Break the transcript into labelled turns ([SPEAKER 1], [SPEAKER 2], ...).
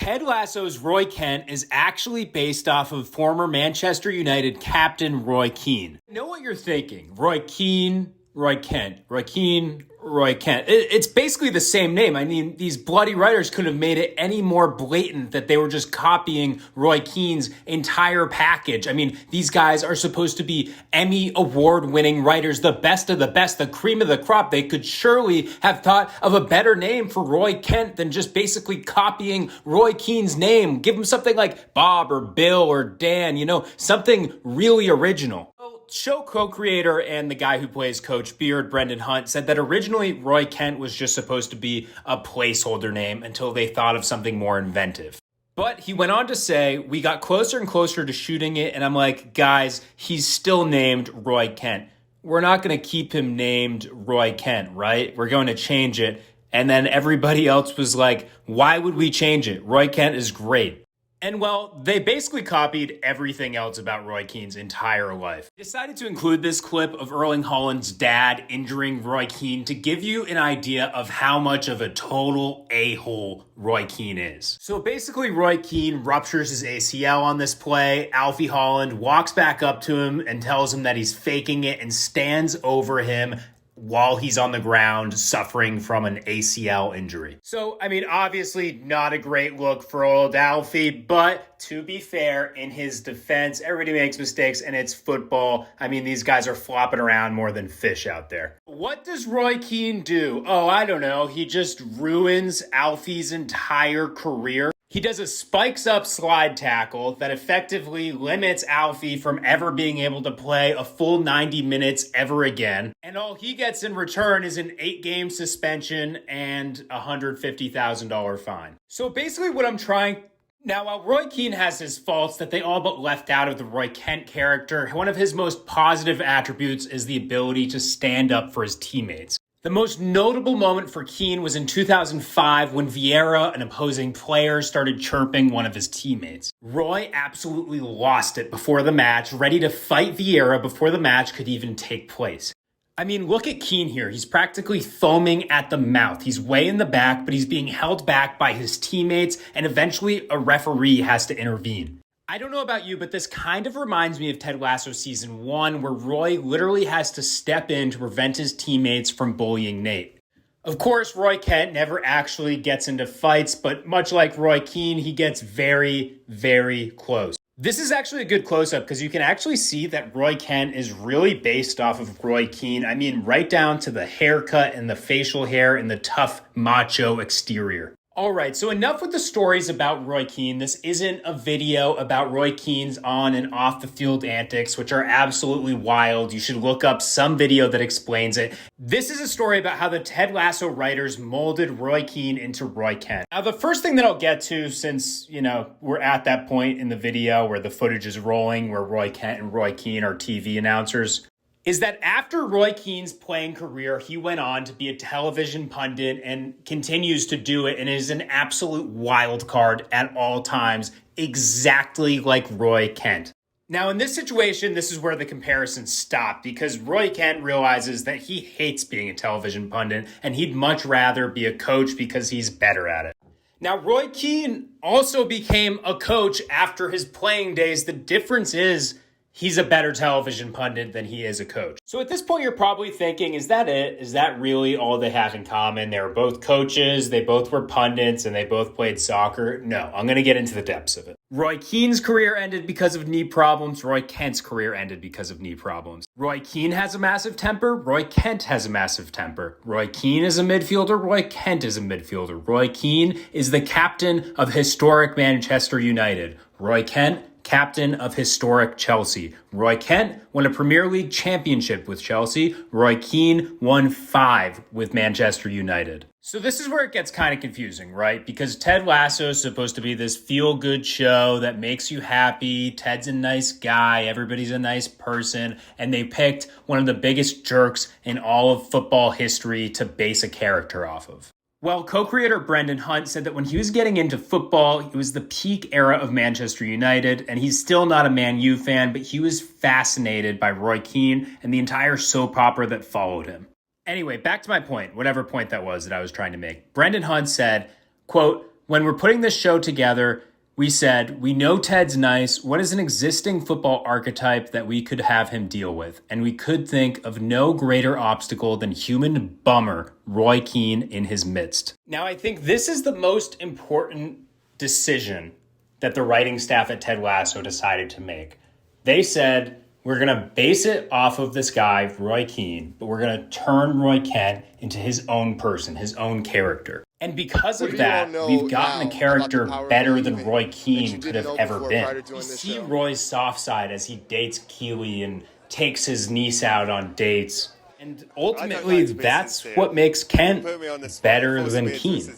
[SPEAKER 1] Ted Lasso's Roy Kent is actually based off of former Manchester United captain Roy Keane. I know what you're thinking. Roy Keane, Roy Kent. Roy Keane, Roy Kent. It's basically the same name. I mean, these bloody writers couldn't have made it any more blatant that they were just copying Roy Keane's entire package. I mean, these guys are supposed to be Emmy award-winning writers, the best of the best, the cream of the crop. They could surely have thought of a better name for Roy Kent than just basically copying Roy Keane's name. Give him something like Bob or Bill or Dan, something really original. Show co-creator and the guy who plays Coach Beard, Brendan Hunt, said that originally Roy Kent was just supposed to be a placeholder name until they thought of something more inventive. But he went on to say, we got closer and closer to shooting it, and I'm like, guys, he's still named Roy Kent. We're not going to keep him named Roy Kent, right? We're going to change it. And then everybody else was like, why would we change it? Roy Kent is great. And well, they basically copied everything else about Roy Keane's entire life. I decided to include this clip of Erling Haaland's dad injuring Roy Keane to give you an idea of how much of a total a-hole Roy Keane is. So basically, Roy Keane ruptures his ACL on this play. Alfie Haaland walks back up to him and tells him that he's faking it and stands over him while he's on the ground suffering from an ACL injury. So, I mean, obviously not a great look for old Alfie, but to be fair, in his defense, everybody makes mistakes and it's football. I mean, these guys are flopping around more than fish out there. What does Roy Keane do? Oh, I don't know. He just ruins Alfie's entire career. He does a spikes up slide tackle that effectively limits Alfie from ever being able to play a full 90 minutes ever again. And all he gets in return is an 8-game suspension and a $150,000 fine. So basically what I'm trying... Now, while Roy Keane has his faults that they all but left out of the Roy Kent character, one of his most positive attributes is the ability to stand up for his teammates. The most notable moment for Keane was in 2005 when Vieira, an opposing player, started chirping one of his teammates. Roy absolutely lost it before the match, ready to fight Vieira before the match could even take place. I mean, look at Keane here. He's practically foaming at the mouth. He's way in the back, but he's being held back by his teammates, and eventually a referee has to intervene. I don't know about you, but this kind of reminds me of Ted Lasso Season 1, where Roy literally has to step in to prevent his teammates from bullying Nate. Of course, Roy Kent never actually gets into fights, but much like Roy Keane, he gets very, very close. This is actually a good close-up because you can actually see that Roy Kent is really based off of Roy Keane. I mean, right down to the haircut and the facial hair and the tough macho exterior. All right, so enough with the stories about Roy Keane. This isn't a video about Roy Keane's on and off the field antics, which are absolutely wild. You should look up some video that explains it. This is a story about how the Ted Lasso writers molded Roy Keane into Roy Kent. Now, the first thing that I'll get to, since, we're at that point in the video where the footage is rolling, where Roy Kent and Roy Keane are TV announcers, is that after Roy Keane's playing career, he went on to be a television pundit and continues to do it and is an absolute wild card at all times, exactly like Roy Kent. Now, in this situation, this is where the comparisons stop because Roy Kent realizes that he hates being a television pundit and he'd much rather be a coach because he's better at it. Now, Roy Keane also became a coach after his playing days. The difference is he's a better television pundit than he is a coach. So at this point, you're probably thinking, is that it? Is that really all they have in common? They were both coaches, they both were pundits, and they both played soccer. No, I'm going to get into the depths of it. Roy Keane's career ended because of knee problems. Roy Kent's career ended because of knee problems. Roy Keane has a massive temper. Roy Kent has a massive temper. Roy Keane is a midfielder. Roy Kent is a midfielder. Roy Keane is the captain of historic Manchester United. Roy Kent, captain of historic Chelsea. Roy Kent won a Premier League championship with Chelsea. Roy Keane won 5 with Manchester United. So this is where it gets kind of confusing, right? Because Ted Lasso is supposed to be this feel-good show that makes you happy. Ted's a nice guy. Everybody's a nice person. And they picked one of the biggest jerks in all of football history to base a character off of. Well, co-creator Brendan Hunt said that when he was getting into football, it was the peak era of Manchester United, and he's still not a Man U fan, but he was fascinated by Roy Keane and the entire soap opera that followed him. Anyway, back to my point, whatever point that was that I was trying to make. Brendan Hunt said, quote, When we're putting this show together, we said, we know Ted's nice. What is an existing football archetype that we could have him deal with? And we could think of no greater obstacle than human bummer Roy Keane in his midst. Now, I think this is the most important decision that the writing staff at Ted Lasso decided to make. They said, we're going to base it off of this guy, Roy Keane, but we're going to turn Roy Kent into his own person, his own character. And because of that, we've gotten a character better than Roy Keane could have ever been. We see Roy's soft side as he dates Keely and takes his niece out on dates. And ultimately, that's what makes Kent better than Keane.